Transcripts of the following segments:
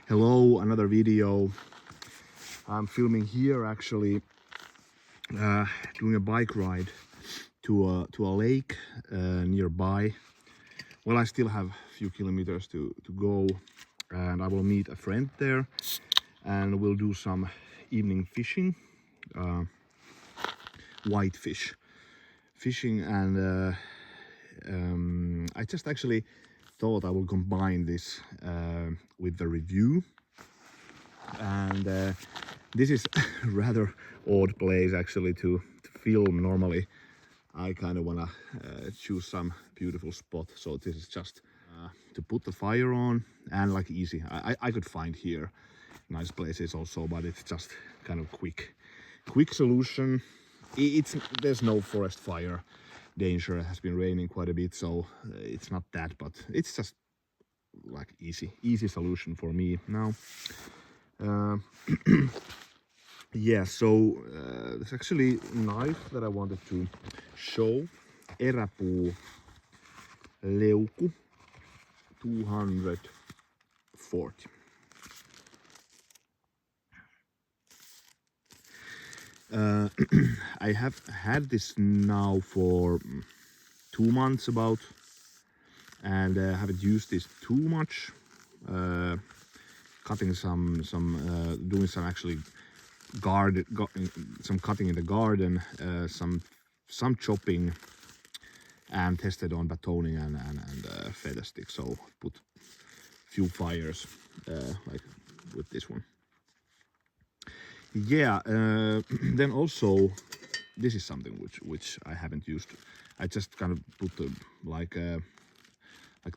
Hello, another video. I'm filming here actually, doing a bike ride to a lake nearby. Well, I still have a few kilometers to go, and I will meet a friend there and we'll do some evening fishing, whitefish fishing, and I just actually thought I will combine this with the review. And this is a rather odd place actually to film. Normally I kind of want to choose some beautiful spot, so this is just to put the fire on and like easy. I could find here nice places also, but it's just kind of quick solution. There's no forest fire danger. It has been raining quite a bit, so it's not that, but it's just like easy solution for me now. Yeah, so there's actually a knife that I wanted to show. Eräpuu Leuku 240. I have had this now for 2 months about, and haven't used this too much. Cutting doing some actually some cutting in the garden, some chopping, and tested on batoning and feather stick. So put few fires like with this one. Yeah, then also this is something which I haven't used. I just kind of put the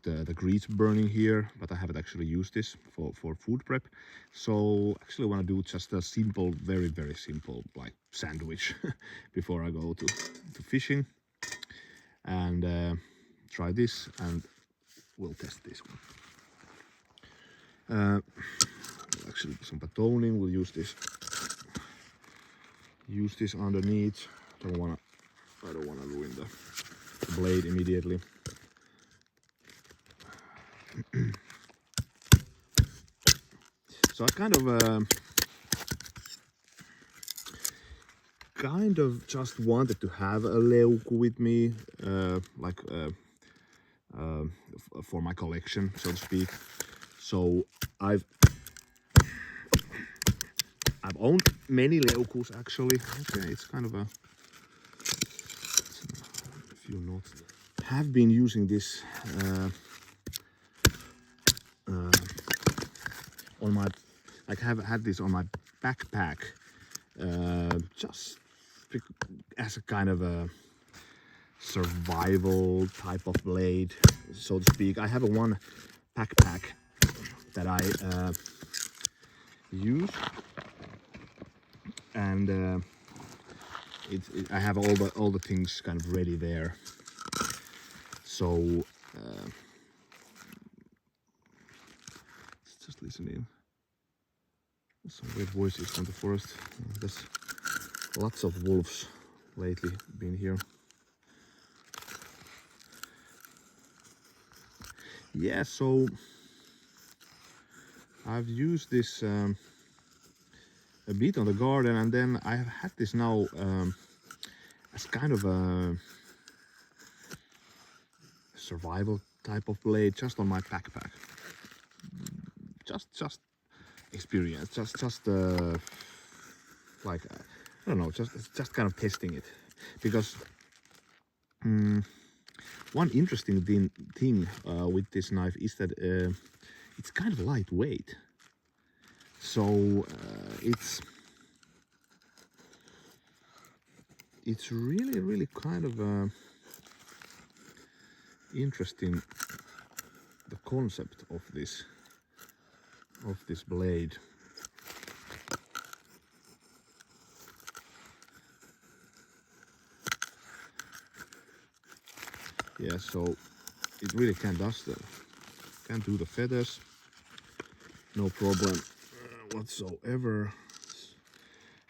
the grease burning here, but I haven't actually used this for food prep. So actually I want to do just a simple, very simple like sandwich before I go to fishing, and try this, and we'll test this one. Actually some batoning, we'll use this underneath. I don't wanna ruin the blade immediately. So I kind of just wanted to have a leuku with me, for my collection, so to speak. So I've owned many leukus actually. Okay, it's kind of a few knots. Have been using this on my, have had this on my backpack, just as a kind of a survival type of blade, so to speak. I have one backpack that I use, and I have all the things kind of ready there. So let's just listen in. Some weird voices from the forest. There's lots of wolves lately been here. Yeah, so I've used this a bit on the garden, and then I have had this now as kind of a survival type of blade, just on my backpack. Just experience, just like I don't know, just kind of testing it, because one interesting thing with this knife is that it's kind of lightweight. So it's really kind of interesting, the concept of this blade. Yeah, so it really can do the feathers, no problem whatsoever.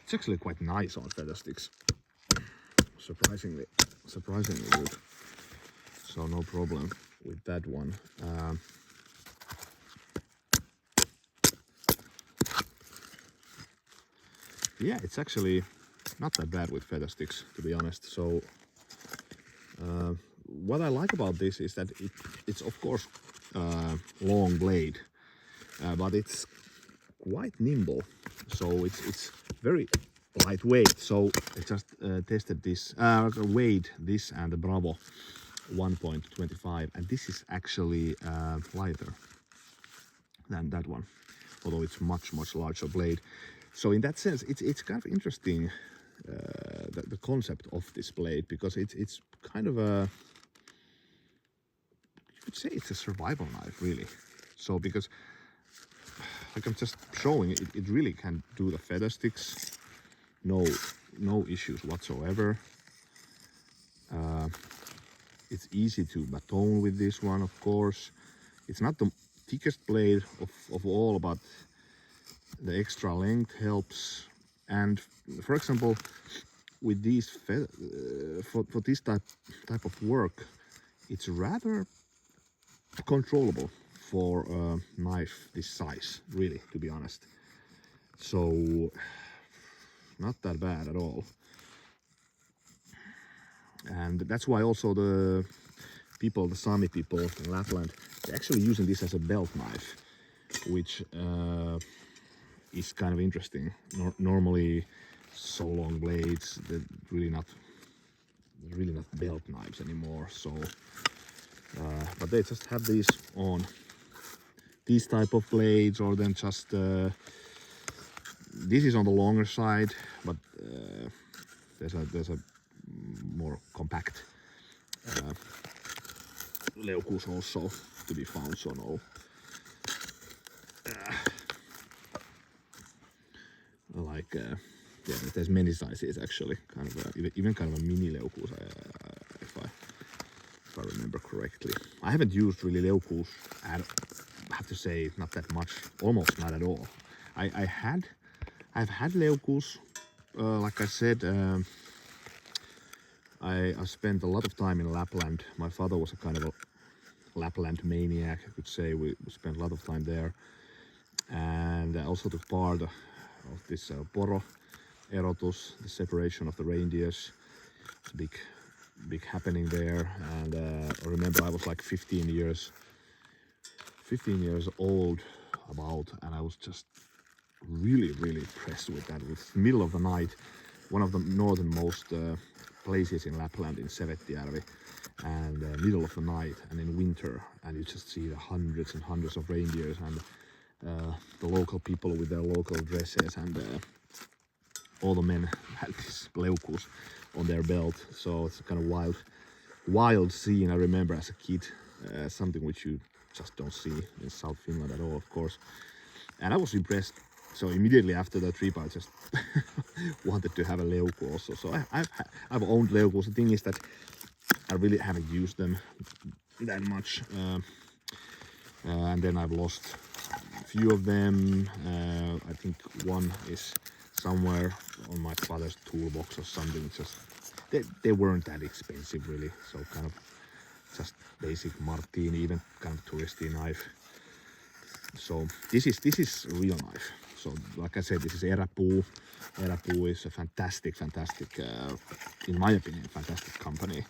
It's actually quite nice on feather sticks, surprisingly good. So no problem with that one. yeah, it's actually not that bad with feather sticks, to be honest. So what I like about this is that it's of course long blade, but it's quite nimble. So it's very lightweight. So I just tested this, weighed this and the Bravo 1.25, and this is actually lighter than that one, although it's much larger blade. So in that sense, it's kind of interesting, the concept of this blade, because it's kind of a, you could say it's a survival knife, really. So because, like I'm just showing, it really can do the feather sticks, no issues whatsoever. It's easy to baton with this one, of course. It's not the thickest blade of all, but the extra length helps. And for example, with these for this type of work, it's rather controllable for a knife this size, really, to be honest. So not that bad at all. And that's why also the people, the Sami people in Lapland, they're actually using this as a belt knife, which is kind of interesting. Normally, so long blades, they're really not belt knives anymore. So, but they just have these on these type of blades, or then just this is on the longer side, but there's a more compact leukus also to be found. So no. Like yeah, there's many sizes actually, kind of even kind of a mini leukus, if I remember correctly. I haven't used really leukus, I have to say, not that much, almost not at all. I've had leukus, like I said. I spent a lot of time in Lapland. My father was a kind of a Lapland maniac, I could say. We spent a lot of time there, and I also took part of this poro erotus, the separation of the reindeers. It's a big happening there. And I remember I was like 15 years old about, and I was just really impressed with that. It was middle of the night, one of the northernmost places in Lapland, in Sevettijärvi, and middle of the night and in winter, and you just see the hundreds and hundreds of reindeers, and the local people with their local dresses, and all the men had these leukus on their belt. So it's a kind of wild scene. I remember as a kid, something which you just don't see in South Finland at all, of course. And I was impressed. So immediately after the trip, I just wanted to have a leuku also. So I've owned leukus. The thing is that I really haven't used them that much, and then I've lost a few of them. I think one is somewhere on my father's toolbox or something. Just they weren't that expensive really, so kind of just basic Martini, even kind of touristy knife. So this is a real knife. So like I said, this is Eräpuu. Eräpuu is a fantastic, in my opinion, fantastic company.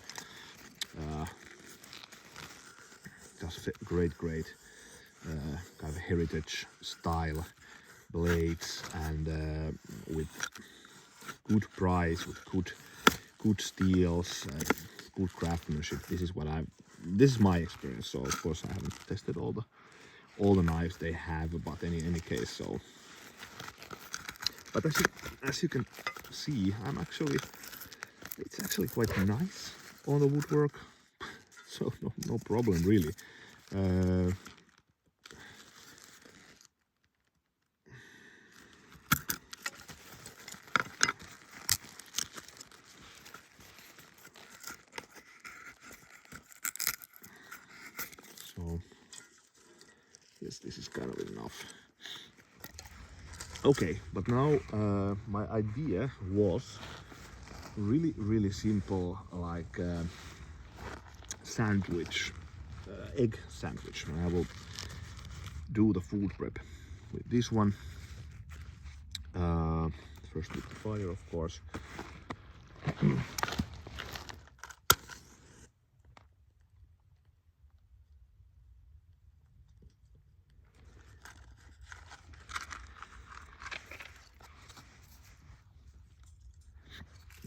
Does great kind of heritage style blades, and with good price, with good steels, good craftsmanship. This is my experience. So of course I haven't tested all the knives they have, but any case. So, but as you can see, it's actually quite nice on the woodwork. So no problem really. So yes, this is kind of enough. Okay, but now my idea was really simple, like sandwich, egg sandwich. And I will do the food prep with this one. first with the fire, of course.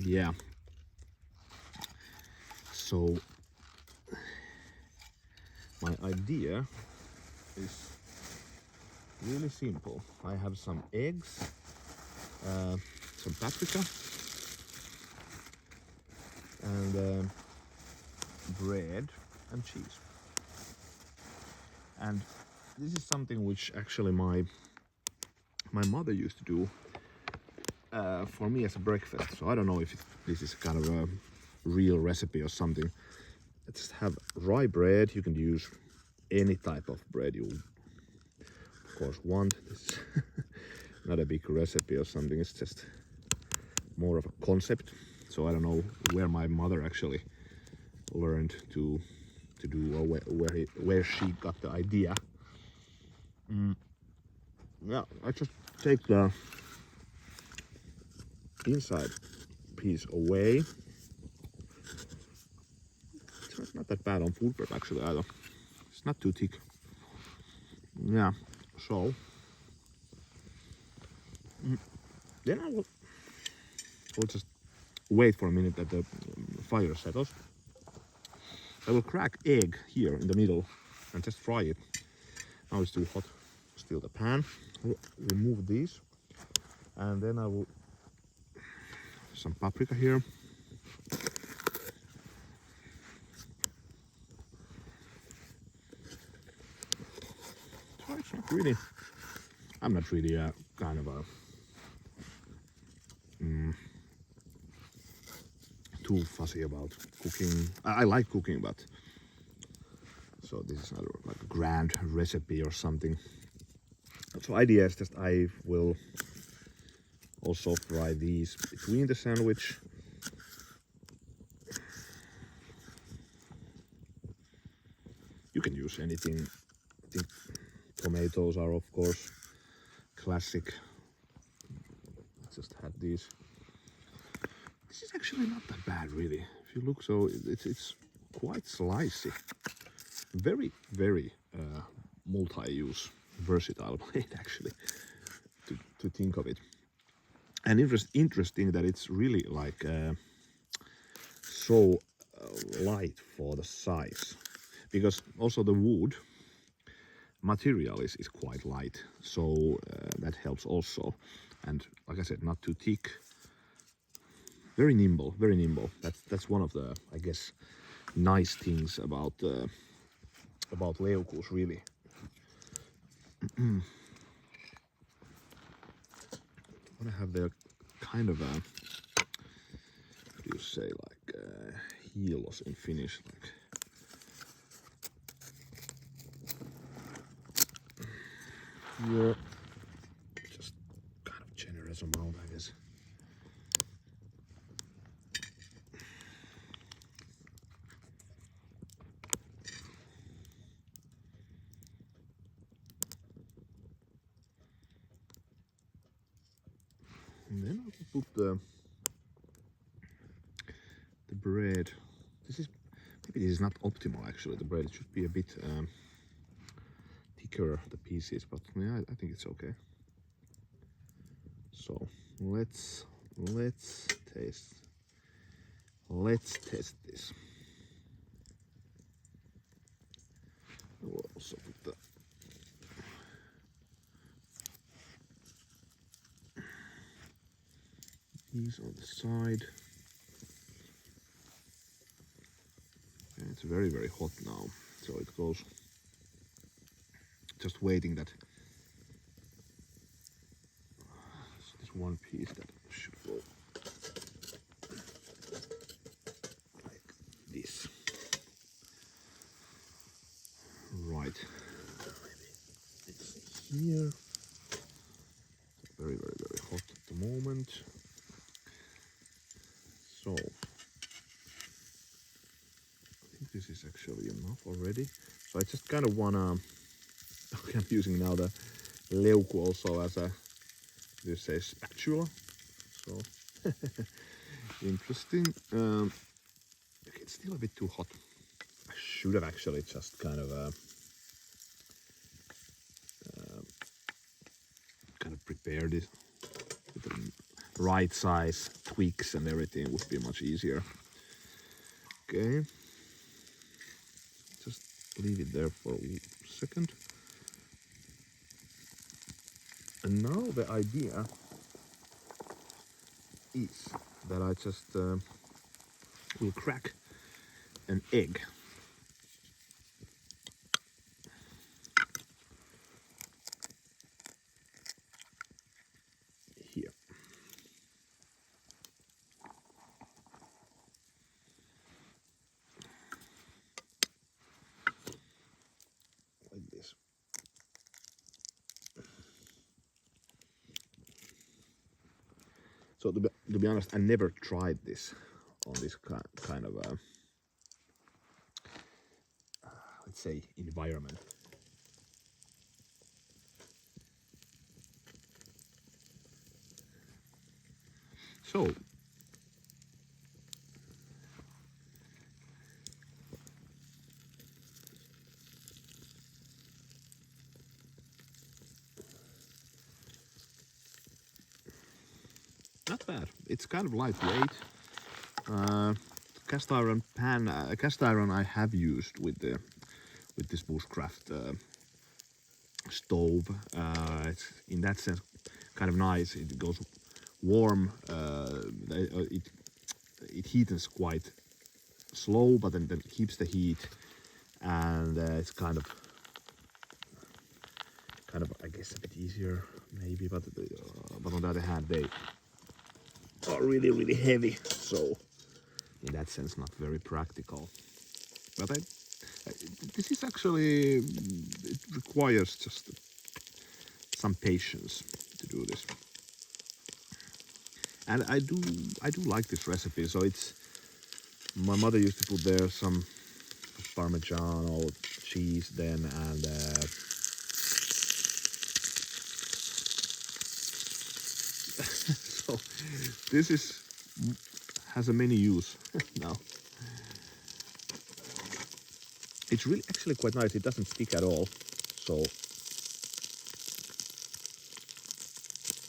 Yeah. So my idea is really simple. I have some eggs, some paprika, and bread and cheese. And this is something which actually my mother used to do for me as a breakfast. So I don't know if this is kind of a real recipe or something. I just have rye bread. You can use any type of bread you of course want. This is not a big recipe or something, it's just more of a concept. So I don't know where my mother actually learned to do, or where she got the idea. Yeah, I just take the inside piece away. It's not that bad on food prep actually either. It's not too thick. Yeah, so then I will just wait for a minute that the fire settles. I will crack egg here in the middle and just fry it. Now it's too hot. Still the pan. I'll remove these, and then I will some paprika here. So it's not really. I'm not really a kind of a too fussy about cooking. I like cooking, but so this is not like a grand recipe or something. So idea is just I will also fry these between the sandwich. You can use anything. I think tomatoes are of course classic. Just had these. This is actually not that bad really. If you look, so it's quite slicey. Very multi-use, versatile plate actually. To think of it. And interesting that it's really like so light for the size, because also the wood material is quite light, so that helps also. And like I said, not too thick. Very nimble, very nimble. That's one of the, I guess, nice things about leukus really. What I have there, kind of a, what do you say, like hielos in Finnish, like here, just kind of generous amount, I guess. And then I will put the bread. Maybe this is not optimal actually. The bread should be a bit thicker, the pieces, but yeah, I think it's okay. So let's taste. Let's test this. We'll also put the these on the side. Okay, it's very hot now, so it goes. Just waiting that this one piece that should go like this. Right. It's here. It's very hot at the moment. So I think this is actually enough already. So I just kind of wanna. Okay, I'm using now the leuku also as a, you say, spatula. So interesting. It's still a bit too hot. I should have actually just kind of prepared it with the right size twigs and everything. Would be much easier. Okay, just leave it there for a second. And now the idea is that I just will crack an egg. Here. Like this. So to be honest, I never tried this on this kind of let's say environment. So not bad. It's kind of lightweight. Cast iron pan, cast iron I have used with this Bushcraft stove. It's in that sense kind of nice. It goes warm. It heats quite slow, but then keeps the heat, and it's kind of I guess a bit easier maybe. But on the other hand, they are really heavy. So in that sense, not very practical. But this is actually, it requires just some patience to do this. And I do like this recipe. So it's, my mother used to put there some Parmesan or cheese then, and so this has a many use now. It's really actually quite nice. It doesn't stick at all. So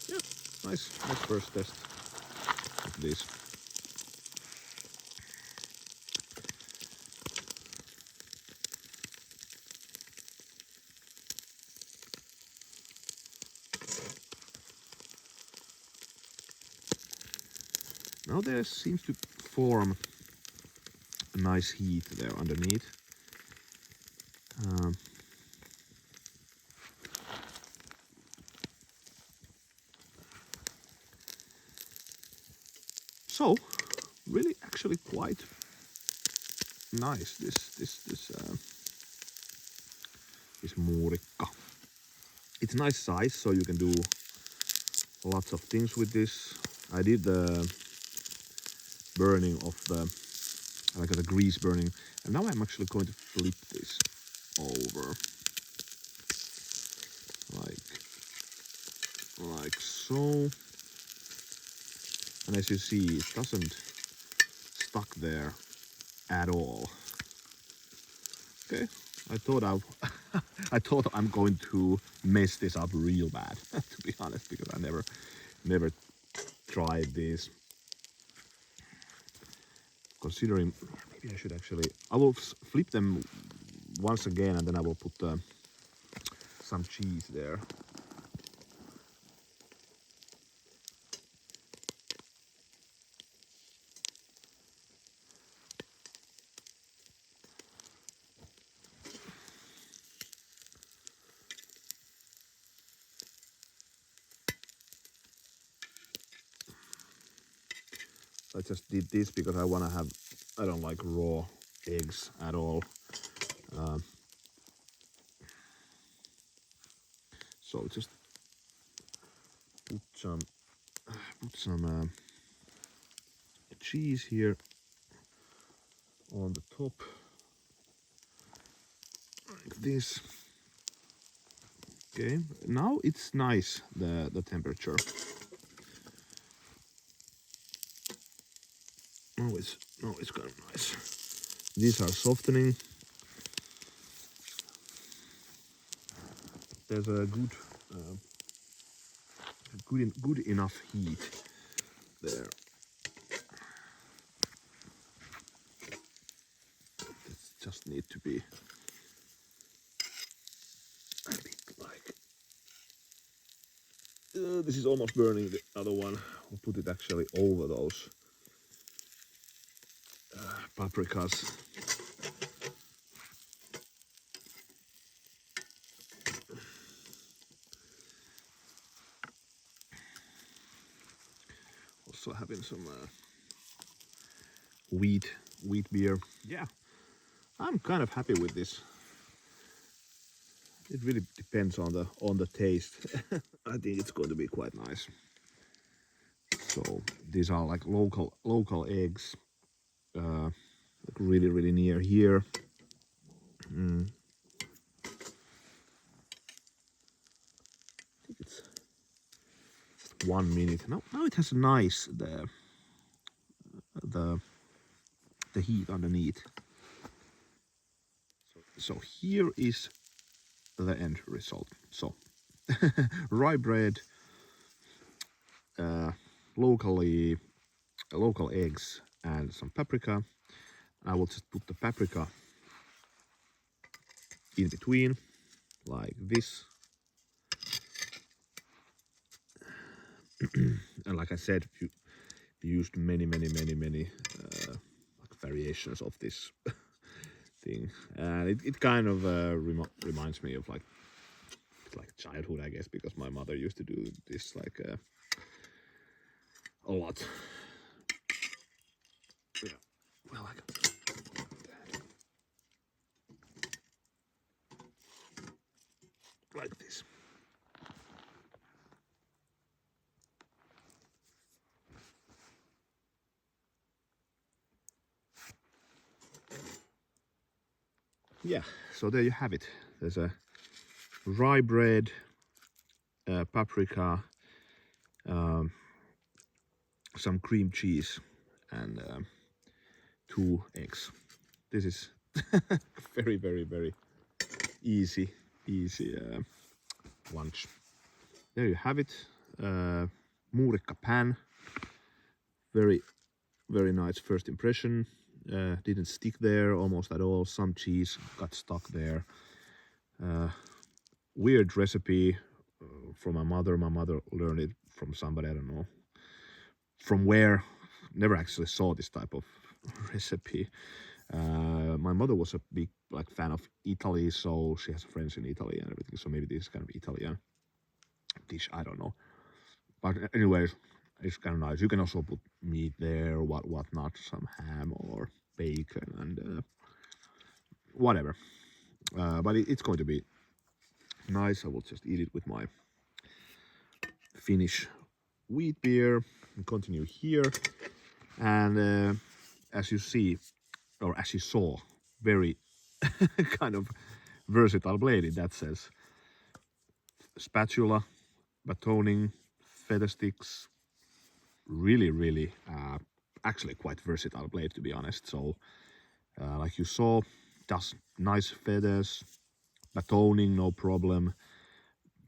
yeah, nice first test of this. Now there seems to form a nice heat there underneath. So really actually quite nice this Muurikka. It's nice size, so you can do lots of things with this. I did the burning of the grease burning, and now I'm actually going to flip this over like so. And as you see, it doesn't stuck there at all. Okay, I thought I thought I'm going to mess this up real bad, to be honest, because I never tried this. Considering, maybe I should actually, I will flip them once again, and then I will put some cheese there. I just did this because I want to have, I don't like raw eggs at all. So just put some cheese here on the top, like this. Okay, now it's nice, the temperature. Now it's kind of nice. These are softening. There's a good enough heat there. It just need to be a bit like. This is almost burning the other one. We'll put it actually over those paprikas. Also having some wheat beer. Yeah, I'm kind of happy with this. It really depends on the taste. I think it's going to be quite nice. So these are like local eggs, like really near here. I think it's just 1 minute. Now it has nice the heat underneath. So here is the end result. So rye bread, local eggs, and some paprika. I will just put the paprika in between, like this. And like I said, we used many like variations of this thing, and it kind of reminds me of like childhood, I guess, because my mother used to do this like a lot. Yeah, well, like this. Yeah, so there you have it. There's a rye bread, paprika, some cream cheese, and 2 eggs. This is very easy lunch. There you have it. Muurikka pan. Very nice first impression. Didn't stick there almost at all. Some cheese got stuck there. Weird recipe from my mother. My mother learned it from somebody, I don't know from where. Never actually saw this type of recipe. My mother was a big fan of Italy, so she has friends in Italy and everything. So maybe this is kind of Italian dish. I don't know. But anyways, it's kind of nice. You can also put meat there, whatnot, some ham or bacon and whatever. But it's going to be nice. I will just eat it with my Finnish wheat beer and continue here. And as you see, or as you saw, very kind of versatile blade in that sense. Spatula, batoning, feather sticks, really actually quite versatile blade, to be honest. So like you saw, does nice feathers, batoning, no problem.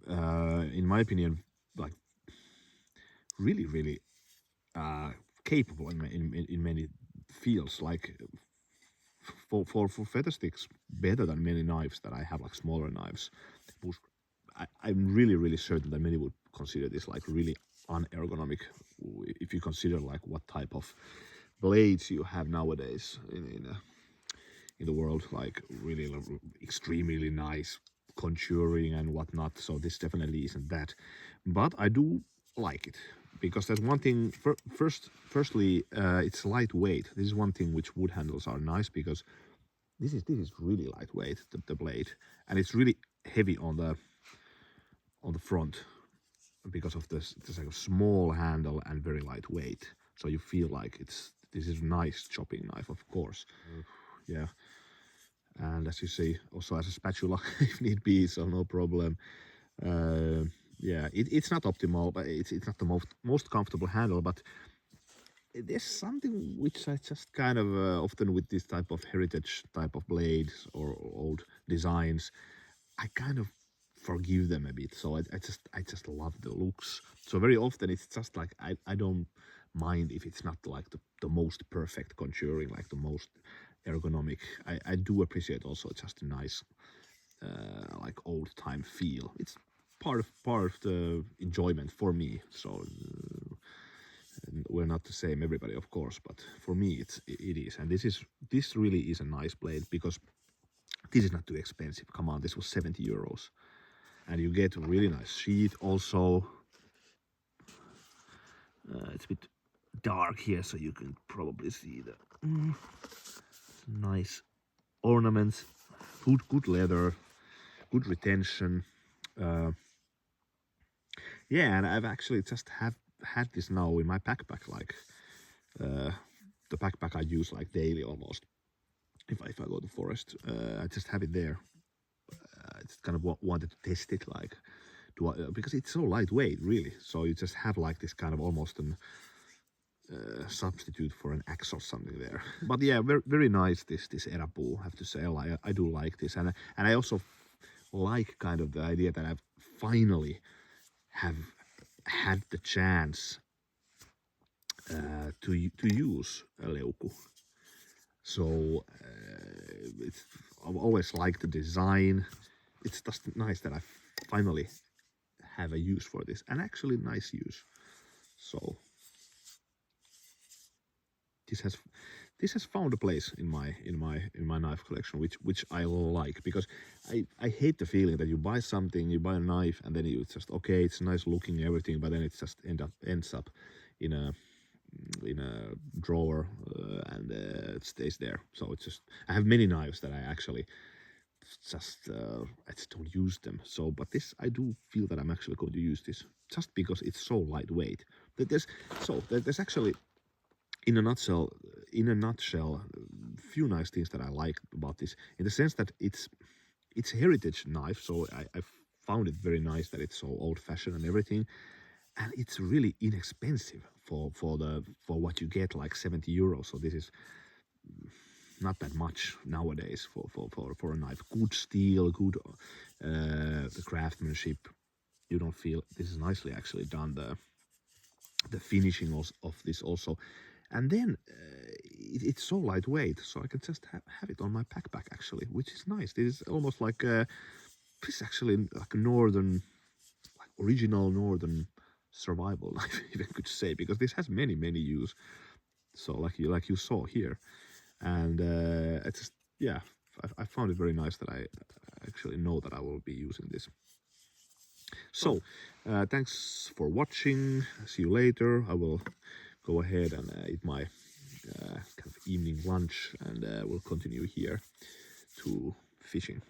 In my opinion, like really capable in many fields. Like for feather sticks, better than many knives that I have, like smaller knives. I'm really certain that many would consider this like really unergonomic if you consider like what type of blades you have nowadays in the world, like really extremely nice contouring and whatnot. So this definitely isn't that, but I do like it because there's one thing. Firstly, it's lightweight. This is one thing which wood handles are nice, because this is really lightweight, the blade, and it's really heavy on the front because of this like a small handle and very lightweight. So you feel like this is a nice chopping knife, of course. Yeah. And as you see, also as a spatula if need be, so no problem. Yeah, it's not optimal, but it's not the most comfortable handle, but there's something which I just kind of often with this type of heritage type of blades or old designs, I kind of forgive them a bit. So I just love the looks. So very often it's just like I don't mind if it's not like the most perfect contouring, like the most ergonomic. I do appreciate also just a nice like old time feel. It's part of the enjoyment for me. So we're not the same everybody, of course, but for me it is. And this really is a nice blade because this is not too expensive. Come on, this was 70 euros. And you get a really nice sheath also. It's a bit dark here, so you can probably see the nice ornaments, good leather, good retention. Yeah, and I've actually just had this now in my backpack, like the backpack I use like daily almost. If I go to the forest, I just have it there. I just kind of wanted to test it, like because it's so lightweight, really. So you just have like this kind of almost an substitute for an axe or something there. But yeah, very nice this Eräpuu, I have to say. I do like this, and I also like kind of the idea that I've finally have had the chance to use a Leuku. So I've always liked the design. It's just nice that I finally have a use for this, and actually nice use. So this has found a place in my knife collection, which I like, because I hate the feeling that you buy something, you buy a knife, and then you just, okay, it's nice looking and everything, but then it just ends up in a drawer and it stays there. So it's just, I have many knives that I actually just don't use them. So, but this, I do feel that I'm actually going to use this just because it's so lightweight. But there's actually, in a nutshell, few nice things that I like about this, in the sense that it's a heritage knife. So I found it very nice that it's so old-fashioned and everything, and it's really inexpensive for what you get, like 70 euros. So this is not that much nowadays for a knife. Good steel, good the craftsmanship. You don't feel, this is nicely actually done, the finishing of this also. And then it's so lightweight, so I can just have it on my backpack actually, which is nice. This is almost like this is actually like a northern, like original northern survival knife, if I could say, because this has many use. So like you saw here, and it's just, yeah, I found it very nice that I actually know that I will be using this. So thanks for watching. See you later. I will go ahead and eat my kind of evening lunch, and we'll continue here to fishing.